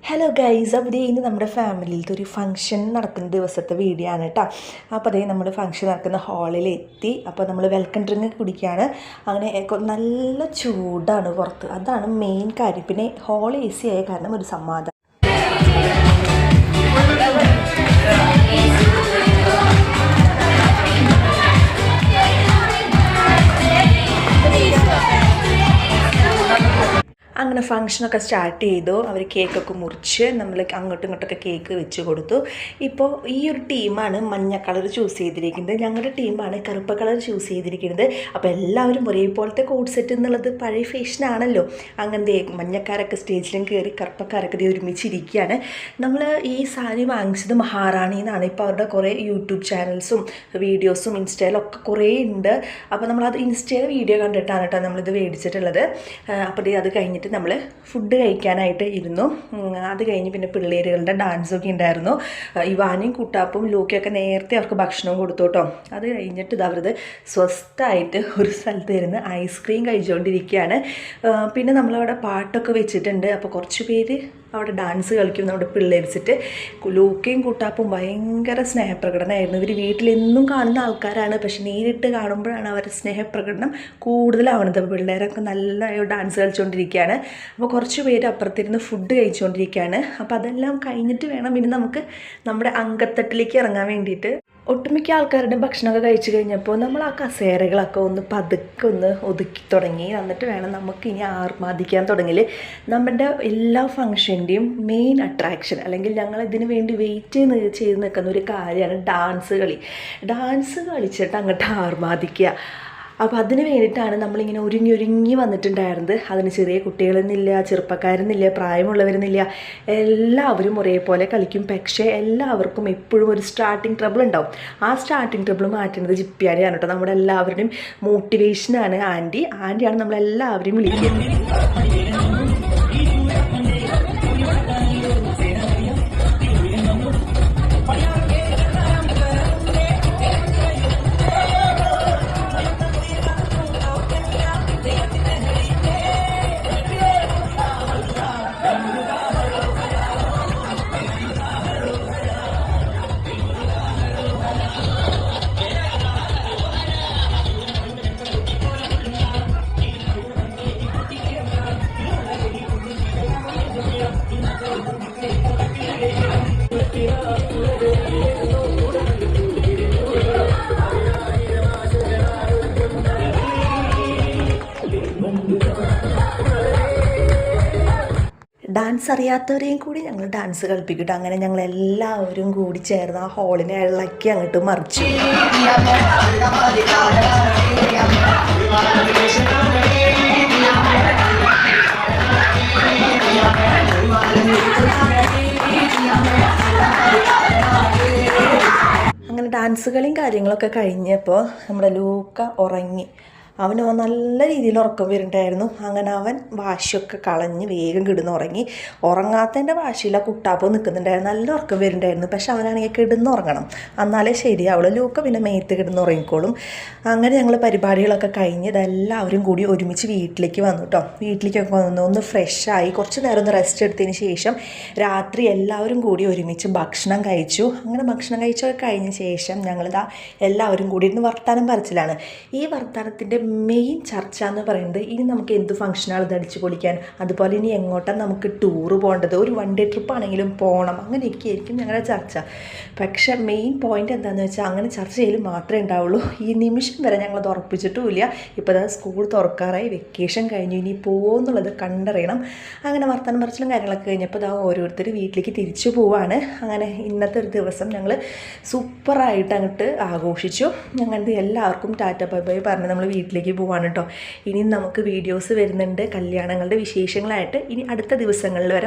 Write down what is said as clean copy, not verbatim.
Hello guys, അപ്പോൾ ഇന്ന് നമ്മുടെ ഫാമിലിയിലത്തെ ഒരു ഫംഗ്ഷൻ നടക്കുന്ന ദിവസത്തെ വീഡിയോ ആണ് കേട്ടോ. അപ്പോൾ അതേ നമ്മൾ ഫംഗ്ഷൻ നടക്കുന്ന ഹാളിലെത്തി. അപ്പോൾ നമ്മൾ വെൽക്കം ഡ്രിങ്ക് കുടിക്കുകയാണ്. അങ്ങനെ നല്ല ചൂടാണ് പുറത്ത്, അതാണ് മെയിൻ കാര്യം. പിന്നെ ഹാൾ AC ആയ കാരണം ഒരു സമാധാനം. അങ്ങനെ ഫംഗ്ഷനൊക്കെ സ്റ്റാർട്ട് ചെയ്തു. അവർ കേക്കൊക്കെ മുറിച്ച് നമ്മൾ അങ്ങോട്ടും ഇങ്ങോട്ടൊക്കെ കേക്ക് വെച്ച് കൊടുത്തു. ഇപ്പോൾ ഈ ഒരു ടീമാണ് മഞ്ഞ കളർ ചൂസ് ചെയ്തിരിക്കുന്നത്, ഞങ്ങളുടെ ടീമാണ് കറുപ്പ് കളർ ചൂസ് ചെയ്തിരിക്കുന്നത്. അപ്പോൾ എല്ലാവരും ഒരേപോലത്തെ കോഡ് സെറ്റ് എന്നുള്ളത് പഴയ ഫാഷനാണല്ലോ. അങ്ങനത്തെ മഞ്ഞക്കാരൊക്കെ സ്റ്റേജിലും കയറി കറുപ്പക്കാരൊക്കെ ഒരുമിച്ചിരിക്കുകയാണ്. നമ്മൾ ഈ സാരി വാങ്ങിച്ചത് മഹാറാണി എന്നാണ്. ഇപ്പോൾ അവരുടെ കുറേ യൂട്യൂബ് ചാനൽസും വീഡിയോസും ഇൻസ്റ്റയിലൊക്കെ കുറേ ഉണ്ട്. അപ്പോൾ നമ്മളത് ഇൻസ്റ്റയിൽ വീഡിയോ കണ്ടിട്ടാണ് കേട്ടോ നമ്മളിത് മേടിച്ചിട്ടുള്ളത്. അപ്പോൾ അത് കഴിഞ്ഞിട്ട് നമ്മൾ ഫുഡ് കഴിക്കാനായിട്ട് ഇരുന്നു. അത് കഴിഞ്ഞ് പിന്നെ പിള്ളേരുകളുടെ ഡാൻസൊക്കെ ഉണ്ടായിരുന്നു. ഇവാനും കുട്ടാപ്പും ലൂക്കയൊക്കെ നേരത്തെ അവർക്ക് ഭക്ഷണം കൊടുത്തു കേട്ടോ. അത് കഴിഞ്ഞിട്ട് ഇതവരത് സ്വസ്ഥമായിട്ട് ഒരു സ്ഥലത്ത് ഇരുന്ന് ഐസ്ക്രീം കഴിച്ചുകൊണ്ടിരിക്കുകയാണ്. പിന്നെ നമ്മളവിടെ പാട്ടൊക്കെ വെച്ചിട്ടുണ്ട്. അപ്പോൾ കുറച്ച് പേര് അവിടെ ഡാൻസ് കളിക്കും നമ്മുടെ പിള്ളേരിച്ചിട്ട്. ലൂക്കയും കുട്ടാപ്പും ഭയങ്കര സ്നേഹപ്രകടനമായിരുന്നു. ഇവർ വീട്ടിലെന്നും കാണുന്ന ആൾക്കാരാണ്, പക്ഷെ നേരിട്ട് കാണുമ്പോഴാണ് അവരുടെ സ്നേഹപ്രകടനം കൂടുതലാവുന്നത്. പിള്ളേരൊക്കെ നല്ല ഡാൻസ് കളിച്ചുകൊണ്ടിരിക്കുകയാണ്. അപ്പോൾ കുറച്ച് പേര് അപ്പുറത്തിരുന്ന് ഫുഡ് കഴിച്ചുകൊണ്ടിരിക്കുകയാണ്. അപ്പോൾ അതെല്ലാം കഴിഞ്ഞിട്ട് വേണം ഇനി നമുക്ക് നമ്മുടെ അങ്കത്തട്ടിലേക്ക് ഇറങ്ങാൻ വേണ്ടിയിട്ട്. ഒട്ടുമിക്ക ആൾക്കാരുടെ ഭക്ഷണമൊക്കെ കഴിച്ചു കഴിഞ്ഞപ്പോൾ നമ്മൾ ആ കസേരകളൊക്കെ ഒന്ന് പതുക്കെ ഒന്ന് ഒതുക്കി തുടങ്ങി. എന്നിട്ട് വേണം നമുക്ക് ഇനി ആർമാദിക്കാൻ തുടങ്ങി. നമ്മുടെ എല്ലാ ഫംഗ്ഷൻ്റെയും മെയിൻ അട്രാക്ഷൻ, അല്ലെങ്കിൽ ഞങ്ങൾ ഇതിന് വേണ്ടി വെയിറ്റ് ചെയ്ത് നിൽക്കുന്ന ഒരു കാര്യമാണ് ഡാൻസ് കളി. ഡാൻസ് കളിച്ചിട്ട് അങ്ങോട്ട് ആർമാദിക്കുക. അപ്പോൾ അതിന് വേണ്ടിയിട്ടാണ് നമ്മളിങ്ങനെ ഒരുങ്ങി വന്നിട്ടുണ്ടായിരുന്നത്. അതിന് ചെറിയ കുട്ടികളെന്നില്ല, ചെറുപ്പക്കാരെന്നില്ല, പ്രായമുള്ളവരെന്നില്ല, എല്ലാവരും ഒരേപോലെ കളിക്കും. പക്ഷേ എല്ലാവർക്കും എപ്പോഴും ഒരു സ്റ്റാർട്ടിങ് ട്രബിൾ ഉണ്ടാവും. ആ സ്റ്റാർട്ടിങ് ട്രബിൾ മാറ്റുന്നത് ജിപ്പിയാടിയാണ് കേട്ടോ. നമ്മുടെ എല്ലാവരുടെയും മോട്ടിവേഷനാണ് ആൻറ്റിയാണ് നമ്മളെല്ലാവരെയും വിളിക്കുന്നത്. ഡാൻസ് അറിയാത്തവരെയും കൂടി ഞങ്ങൾ ഡാൻസ് കളിപ്പിക്കട്ടെ. അങ്ങനെ ഞങ്ങൾ എല്ലാവരും കൂടി ചേർന്ന് ആ ഹാളിനെ ഇളക്കി അങ്ങോട്ട് മറിച്ചു. അങ്ങനെ ഡാൻസ് കളിയും കാര്യങ്ങളൊക്കെ കഴിഞ്ഞപ്പോൾ നമ്മുടെ ലൂക്ക ഉറങ്ങി. അവന് നല്ല രീതിയിൽ ഉറക്കം വരുന്നുണ്ടായിരുന്നു. അങ്ങനെ അവൻ വാശിയൊക്കെ കളഞ്ഞ് വേഗം കിടന്നുറങ്ങി. ഉറങ്ങാത്തതിൻ്റെ വാശിയില്ല, കുട്ടാപ്പം നിൽക്കുന്നുണ്ടായിരുന്നു. നല്ല ഉറക്കം വരുന്നുണ്ടായിരുന്നു. പക്ഷെ അവനാണെങ്കിൽ കിടന്നുറങ്ങണം, എന്നാലേ ശരിയാവുള്ളൂ. ലൂക്ക പിന്നെ മേത്ത് കിടന്നുറങ്ങിക്കോളും. അങ്ങനെ ഞങ്ങൾ പരിപാടികളൊക്കെ കഴിഞ്ഞ് ഇതെല്ലാവരും കൂടി ഒരുമിച്ച് വീട്ടിലേക്ക് വന്നു കേട്ടോ. വീട്ടിലേക്കൊക്കെ വന്നു ഒന്ന് ഫ്രഷായി കുറച്ച് നേരം ഒന്ന് റെസ്റ്റ് എടുത്തതിന് ശേഷം രാത്രി എല്ലാവരും കൂടി ഒരുമിച്ച് ഭക്ഷണം കഴിച്ചു. അങ്ങനെ ഭക്ഷണം കഴിച്ചൊക്കെ കഴിഞ്ഞ ശേഷം ഞങ്ങളിതാ എല്ലാവരും കൂടി ഇരുന്ന് വർത്താനം പറച്ചിലാണ്. ഈ വർത്താനത്തിൻ്റെ മെയിൻ ചർച്ച എന്ന് പറയുന്നത് ഇനി നമുക്ക് എന്ത് ഫംഗ്ഷനാണ് ഇത് അടിച്ചു പൊളിക്കാൻ, അതുപോലെ ഇനി എങ്ങോട്ടാണ് നമുക്ക് ടൂറ് പോകേണ്ടത്, ഒരു 1 ഡേ ട്രിപ്പ് ആണെങ്കിലും പോകണം, അങ്ങനെയൊക്കെ ആയിരിക്കും ഞങ്ങളുടെ ചർച്ച. പക്ഷെ മെയിൻ പോയിൻ്റ് എന്താണെന്ന് വെച്ചാൽ അങ്ങനെ ചർച്ച ചെയ്യൽ മാത്രമേ ഉണ്ടാവുള്ളൂ. ഈ നിമിഷം വരെ ഞങ്ങളത് ഉറപ്പിച്ചിട്ടുമില്ല. ഇപ്പോൾ അത് സ്കൂൾ തുറക്കാറായി, വെക്കേഷൻ കഴിഞ്ഞു, ഇനി പോകുമെന്നുള്ളത് കണ്ടറിയണം. അങ്ങനെ വർത്തമാനം പറച്ചിലും കാര്യങ്ങളൊക്കെ കഴിഞ്ഞപ്പോൾ അത് ഓരോരുത്തർ വീട്ടിലേക്ക് തിരിച്ചു പോവാണ്. അങ്ങനെ ഇന്നത്തെ ഒരു ദിവസം ഞങ്ങൾ സൂപ്പറായിട്ട് അങ്ങോട്ട് ആഘോഷിച്ചു. ഞങ്ങളുടെ എല്ലാവർക്കും ടാറ്റ ബൈ ബൈ പറഞ്ഞ് നമ്മൾ വീട്ടിലേക്ക് പോവാണ് കേട്ടോ. ഇനി നമുക്ക് വീഡിയോസ് വരുന്നുണ്ട് കല്യാണങ്ങളുടെ വിശേഷങ്ങളായിട്ട്. ഇനി അടുത്ത ദിവസങ്ങളിൽ വരെ